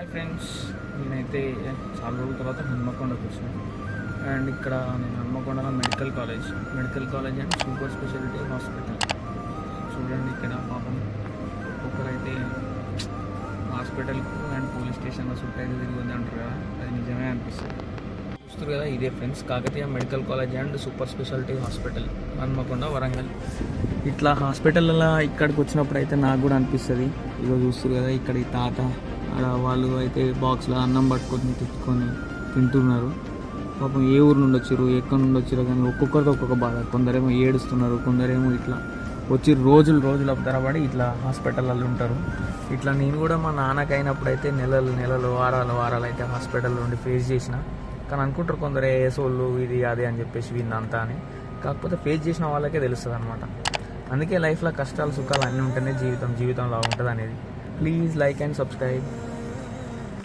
Hi friends, నేనైతే చాలా రోజుల తర్వాత హన్మకొండకు వచ్చాను. అండ్ ఇక్కడ నేను హన్మకొండలో medical college and super speciality hospital. చూడండి, ఇక్కడ పాపం ఒక్కొక్కరైతే హాస్పిటల్కు అండ్ పోలీస్ స్టేషన్లో చుట్టూ అయితే తిరిగి అంటారు కదా, అది నిజమే అనిపిస్తుంది. చూస్తారు కదా, ఇదే friends Kakatiya medical college and super speciality hospital, Hanamkonda, Warangal. ఇట్లా హాస్పిటల్లో ఇక్కడికి వచ్చినప్పుడు అయితే నాకు కూడా అనిపిస్తుంది. ఇగో చూస్తారు కదా, ఇక్కడ ఈ తాత అక్కడ వాళ్ళు అయితే బాక్స్లో అన్నం పట్టుకొని తిట్టుకొని తింటున్నారు. పాపం ఏ ఊరు నుండి వచ్చారు, ఎక్కడి నుండి వచ్చారో కానీ ఒక్కొక్కరితో ఒక్కొక్క బాధ. కొందరేమో ఏడుస్తున్నారు, కొందరేమో ఇట్లా వచ్చి రోజుల తరబడి ఇట్లా హాస్పిటల్లో ఉంటారు. ఇట్లా నేను కూడా మా నాన్నకి అయినప్పుడు అయితే నెలలు వారాలు అయితే హాస్పిటల్లో ఉండి ఫేస్ చేసిన. కానీ అనుకుంటారు కొందరు ఏసోళ్ళు ఇది అది అని చెప్పేసి విన్నంతా అని. కాకపోతే ఫేస్ చేసిన వాళ్ళకే తెలుస్తుంది అనమాట. అందుకే లైఫ్లో కష్టాలు సుఖాలు అన్నీ ఉంటేనే జీవితంలో ఉంటుంది అనేది. Please like and subscribe.